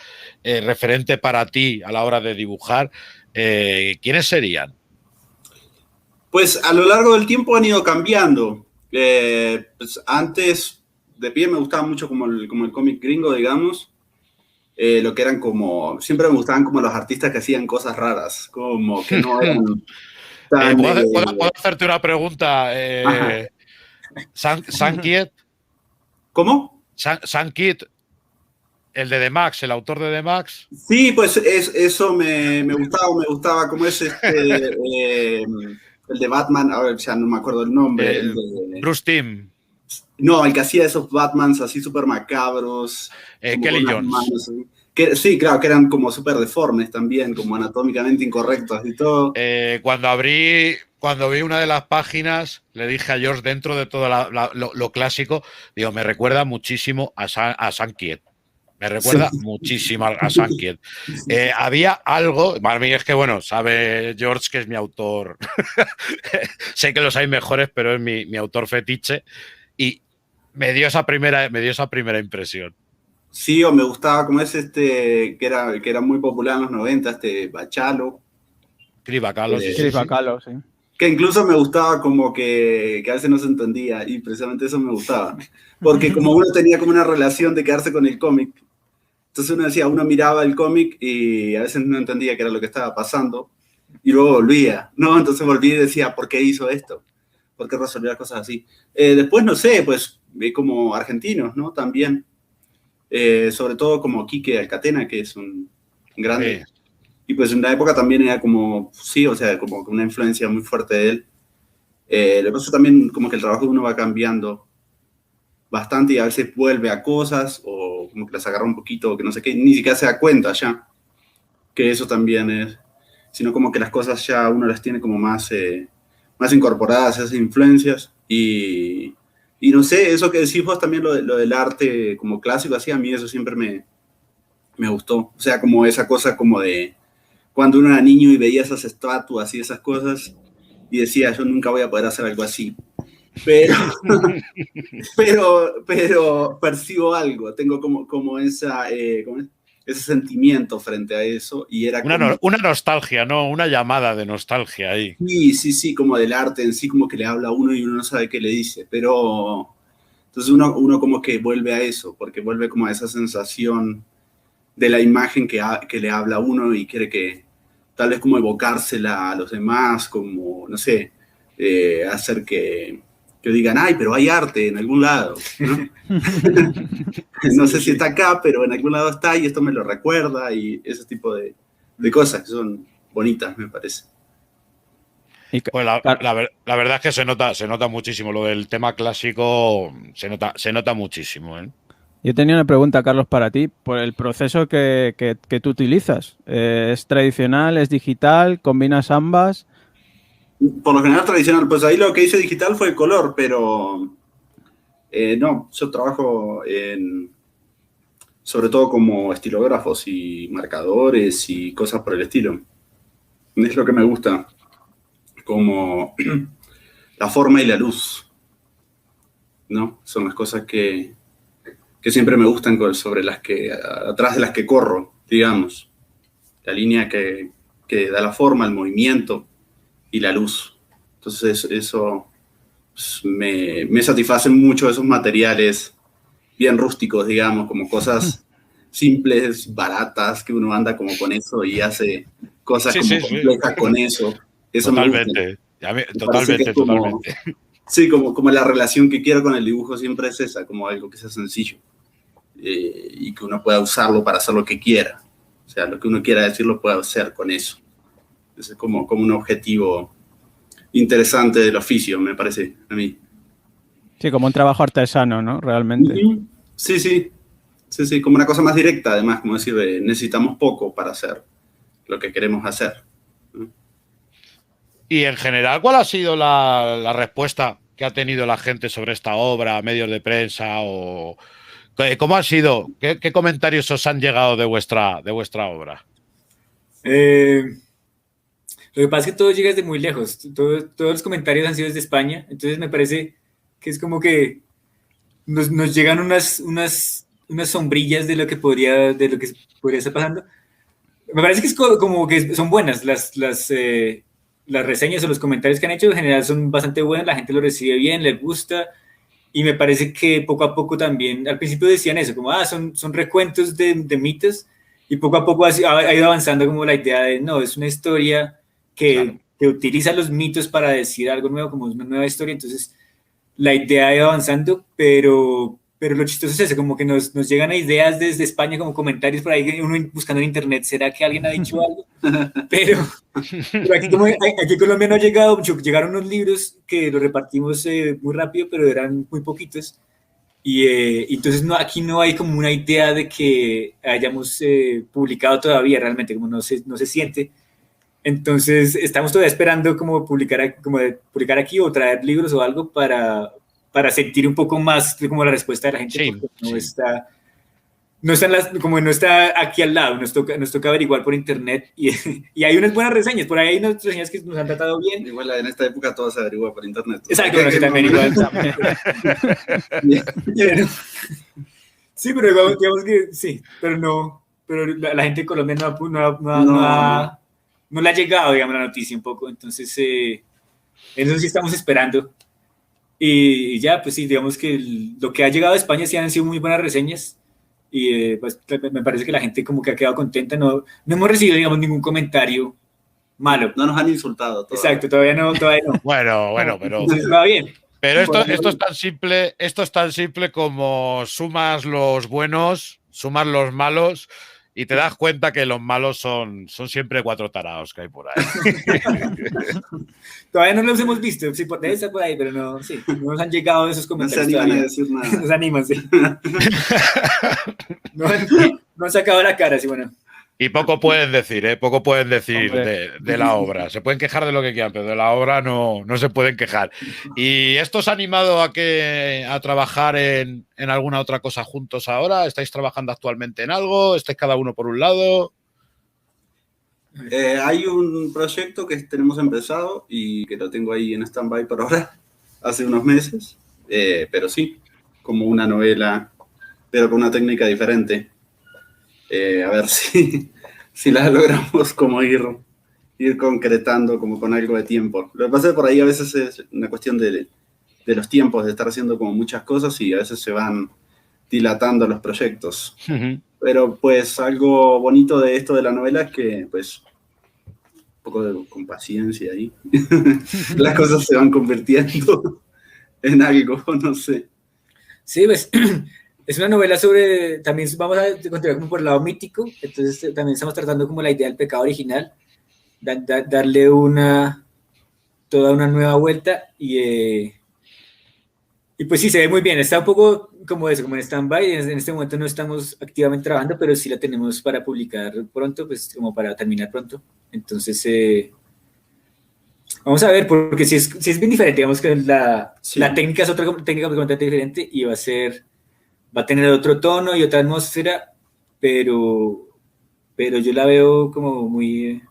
referente para ti a la hora de dibujar? ¿Quiénes serían? Pues a lo largo del tiempo han ido cambiando. Pues antes, de pie me gustaba mucho como el cómic gringo, digamos. Lo que eran como... Siempre me gustaban como los artistas que hacían cosas raras, como que no eran tan... ¿Puedo hacerte una pregunta? ¿Sam Kidd? ¿Cómo? Sam Kidd, el de The Max, el autor de The Max. Sí, pues eso me gustaba, como es el de Batman, ahora ya no me acuerdo el nombre. Bruce Timm. No, el que hacía esos Batmans así súper macabros. Kelly Jones. Sí, claro, que eran como súper deformes también, como anatómicamente incorrectos y todo. Cuando vi una de las páginas, le dije a George, dentro de todo lo clásico, digo, me recuerda muchísimo a Sankiet. Me recuerda muchísimo a Sankiet. Había algo, para mí es que, bueno, sabe George que es mi autor. Sé que los hay mejores, pero es mi autor fetiche. Y me dio esa primera impresión. Sí, o me gustaba como es que era muy popular en los 90, Bachalo. Chris Bachalo, sí. Sí. Que incluso me gustaba como que a veces no se entendía, y precisamente eso me gustaba. Porque como uno tenía como una relación de quedarse con el cómic, entonces uno miraba el cómic y a veces no entendía qué era lo que estaba pasando, y luego volvía, ¿no? Entonces volví y decía, ¿por qué hizo esto? ¿Por qué resolvió las cosas así? Después, no sé, pues como argentinos, ¿no? También. Sobre todo como Quique Alcatena, que es un grande. Sí. Y pues en la época también era como, sí, o sea, como una influencia muy fuerte de él. Lo que pasa también como que el trabajo de uno va cambiando bastante y a veces vuelve a cosas o como que las agarra un poquito, que no sé qué, ni siquiera se da cuenta ya, que eso también es, sino como que las cosas ya uno las tiene como más incorporadas, esas influencias, y no sé, eso que decís vos también, lo del arte como clásico, así, a mí eso siempre me gustó. O sea, como esa cosa como de cuando uno era niño y veía esas estatuas y esas cosas y decía, yo nunca voy a poder hacer algo así. Pero percibo algo, tengo como ese sentimiento frente a eso, y era una nostalgia, ¿no? Una llamada de nostalgia ahí. Sí, como del arte en sí, como que le habla a uno y uno no sabe qué le dice, pero entonces uno como que vuelve a eso, porque vuelve como a esa sensación de la imagen que le habla a uno y quiere que tal vez como evocársela a los demás, como, no sé, hacer que digan, ay, pero hay arte en algún lado, ¿no? No sé si está acá, pero en algún lado está y esto me lo recuerda, y ese tipo de cosas que son bonitas, me parece. Pues la verdad es que se nota muchísimo. Lo del tema clásico se nota muchísimo, ¿eh? Yo tenía una pregunta, Carlos, para ti. Por el proceso que tú utilizas, ¿es tradicional, es digital, combinas ambas? Por lo general tradicional, pues ahí lo que hice digital fue el color, pero no, yo trabajo sobre todo como estilógrafos y marcadores y cosas por el estilo. Es lo que me gusta, como la forma y la luz, ¿no? Son las cosas que siempre me gustan, atrás de las que corro, digamos. La línea que da la forma, el movimiento y la luz. Entonces eso me satisfacen mucho esos materiales bien rústicos, digamos, como cosas simples, baratas, que uno anda como con eso y hace cosas complejas con eso. Eso totalmente. Totalmente. Sí, como la relación que quiero con el dibujo siempre es esa, como algo que sea sencillo y que uno pueda usarlo para hacer lo que quiera. O sea, lo que uno quiera decir lo puede hacer con eso. Es como un objetivo interesante del oficio, me parece a mí. Sí, como un trabajo artesano, ¿no? Realmente. Sí, como una cosa más directa, además, como decir, necesitamos poco para hacer lo que queremos hacer. Y en general, ¿cuál ha sido la respuesta que ha tenido la gente sobre esta obra, medios de prensa o cómo ha sido? ¿Qué comentarios os han llegado de vuestra obra? Lo que pasa es que todo llega desde muy lejos. Todos los comentarios han sido desde España. Entonces me parece que es como que nos llegan unas sombrillas de lo que podría estar pasando. Me parece que es como que son buenas las reseñas o los comentarios que han hecho. En general son bastante buenos. La gente lo recibe bien, les gusta. Y me parece que poco a poco también, al principio decían eso, como son recuentos de mitos. Y poco a poco ha ido avanzando como la idea de, no, es una historia que utiliza los mitos para decir algo nuevo, como una nueva historia. Entonces, la idea ha ido avanzando, pero pero lo chistoso es eso, como que nos llegan a ideas desde España, como comentarios por ahí, uno buscando en internet, ¿será que alguien ha dicho algo? Pero aquí, aquí en Colombia no ha llegado mucho, llegaron unos libros que los repartimos muy rápido, pero eran muy poquitos, y entonces aquí no hay como una idea de que hayamos publicado todavía realmente, como no se siente. Entonces estamos todavía esperando como publicar aquí o traer libros o algo para sentir un poco más como la respuesta de la gente, Sí, porque no sí. como no está aquí al lado, nos toca averiguar por internet y hay unas buenas reseñas, por ahí hay unas reseñas que nos han tratado bien. Igual en esta época todo se averigua por internet. Exacto, bueno, sí, también igual. Sí, pero digamos que sí, pero la gente de Colombia no le ha llegado, digamos, la noticia un poco, entonces eso sí estamos esperando. Y ya, pues sí, digamos que lo que ha llegado a España sí han sido muy buenas reseñas y pues me parece que la gente como que ha quedado contenta, no hemos recibido, digamos, ningún comentario malo. No nos han insultado todavía. Exacto, todavía no. Bueno, pero... Entonces, va bien. Pero esto es tan simple como sumas los buenos, sumas los malos y te das cuenta que los malos son siempre 4 tarados que hay por ahí. Todavía no los hemos visto, sí, debe estar por ahí, pero no nos han llegado esos comentarios. No se animan a decir nada. Nos animan, sí. No han sacado la cara, sí, bueno. Y poco pueden decir, ¿eh? Poco pueden decir Hombre. de la obra. Se pueden quejar de lo que quieran, pero de la obra no se pueden quejar. ¿Y esto os ha animado a trabajar en alguna otra cosa juntos ahora? ¿Estáis trabajando actualmente en algo? ¿Estáis cada uno por un lado? Hay un proyecto que tenemos empezado y que lo tengo ahí en stand-by por ahora, hace unos meses, pero sí, como una novela, pero con una técnica diferente. A ver si la logramos como ir concretando como con algo de tiempo. Lo que pasa es que por ahí a veces es una cuestión de los tiempos, de estar haciendo como muchas cosas y a veces se van dilatando los proyectos. Pero pues algo bonito de esto de la novela es que pues un poco con paciencia ahí las cosas se van convirtiendo en algo, no sé. Sí, pues es una novela también vamos a continuar como por el lado mítico, entonces también estamos tratando como la idea del pecado original, darle toda una nueva vuelta y pues sí, se ve muy bien, está un poco como eso, como en stand-by, en este momento no estamos activamente trabajando, pero sí la tenemos para publicar pronto, pues como para terminar pronto, entonces vamos a ver, porque si es bien diferente, digamos que la técnica es otra técnica completamente diferente y va a tener otro tono y otra atmósfera, pero yo la veo como muy...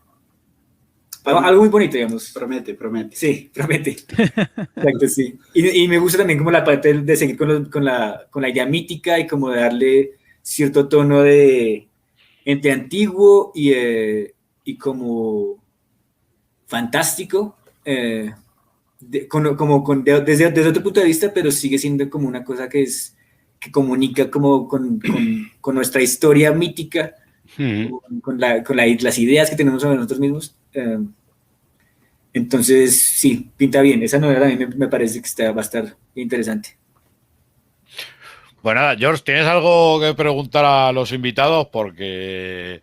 algo muy bonito, digamos. Promete. Sí, promete. Exacto, sí. Y me gusta también como la parte de seguir con la idea mítica y como de darle cierto tono entre antiguo y como fantástico, desde otro punto de vista, pero sigue siendo como una cosa que comunica como con nuestra historia mítica, con las ideas que tenemos sobre nosotros mismos. Entonces, sí, pinta bien. Esa novela también me parece que va a estar interesante. Pues nada, George, ¿tienes algo que preguntar a los invitados? Porque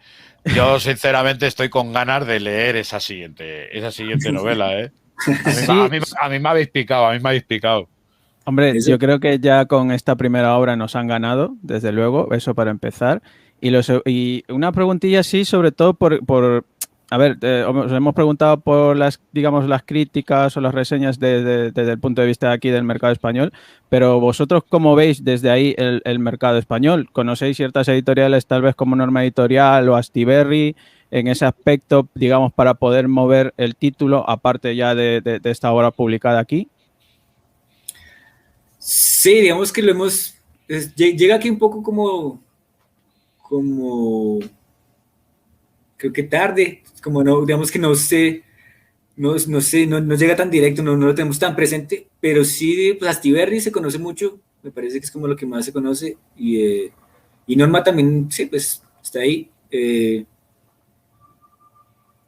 yo, sinceramente, estoy con ganas de leer esa siguiente novela, ¿eh? A mí me habéis picado, Hombre, yo creo que ya con esta primera obra nos han ganado, desde luego, eso para empezar. Y una preguntilla sí, sobre todo a ver, os hemos preguntado por las críticas o las reseñas desde el punto de vista de aquí del mercado español, pero vosotros, ¿cómo veis desde ahí el mercado español? ¿Conocéis ciertas editoriales, tal vez como Norma Editorial o Astiberri, en ese aspecto, digamos, para poder mover el título, aparte ya de esta obra publicada aquí? Sí, digamos que llega aquí un poco como creo que tarde, como no, digamos que no llega tan directo, no lo tenemos tan presente, pero sí, pues Astiberri se conoce mucho, me parece que es como lo que más se conoce, y Norma también, sí, pues está ahí.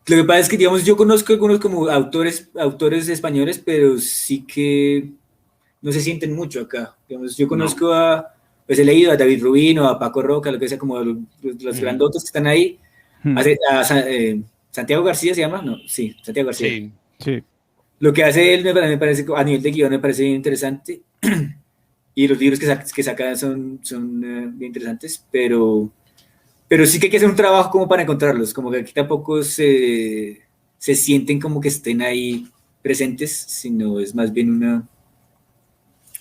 Lo que pasa es que, digamos, yo conozco algunos como autores españoles, pero sí que no se sienten mucho acá. Digamos, yo conozco a pues he leído a David Rubin o a Paco Roca, lo que sea, como los grandotos que están ahí. Santiago García se llama, ¿no? Sí, Santiago García. Sí. Sí. Lo que hace él me parece, a nivel de guión, me parece bien interesante. Y los libros que saca son bien interesantes, pero sí que hay que hacer un trabajo como para encontrarlos, como que aquí tampoco se sienten como que estén ahí presentes, sino es más bien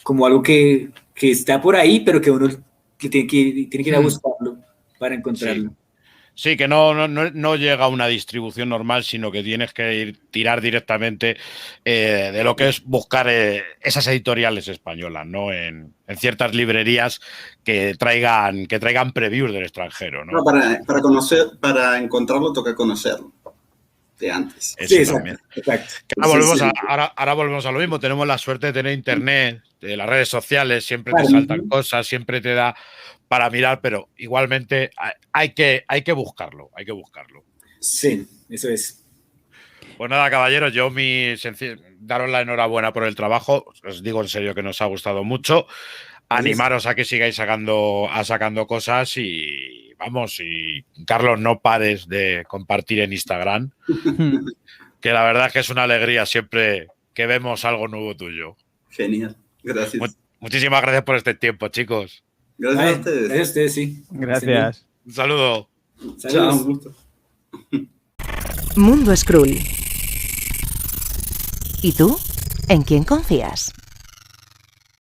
como algo que está por ahí, pero que uno que tiene que ir a buscarlo para encontrarlo. Sí, que no llega a una distribución normal, sino que tienes que tirar directamente de lo que es buscar esas editoriales españolas, ¿no? En ciertas librerías que traigan previews del extranjero, ¿no? Para encontrarlo toca conocerlo de antes. Eso sí, también. Exacto. Ahora volvemos a lo mismo. Tenemos la suerte de tener internet, de las redes sociales, siempre te saltan cosas, siempre te da para mirar, pero igualmente hay que buscarlo, Sí, eso es. Pues nada, caballeros, yo daros la enhorabuena por el trabajo, os digo en serio que nos ha gustado mucho, animaros a que sigáis sacando cosas y vamos, y Carlos, no pares de compartir en Instagram, que la verdad es que es una alegría siempre que vemos algo nuevo tuyo. Genial, gracias. Muchísimas gracias por este tiempo, chicos. Gracias a ustedes. Gracias a ustedes, sí. Gracias. Un saludo. Chao, un gusto. Mundo Skrull. ¿Y tú? ¿En quién confías?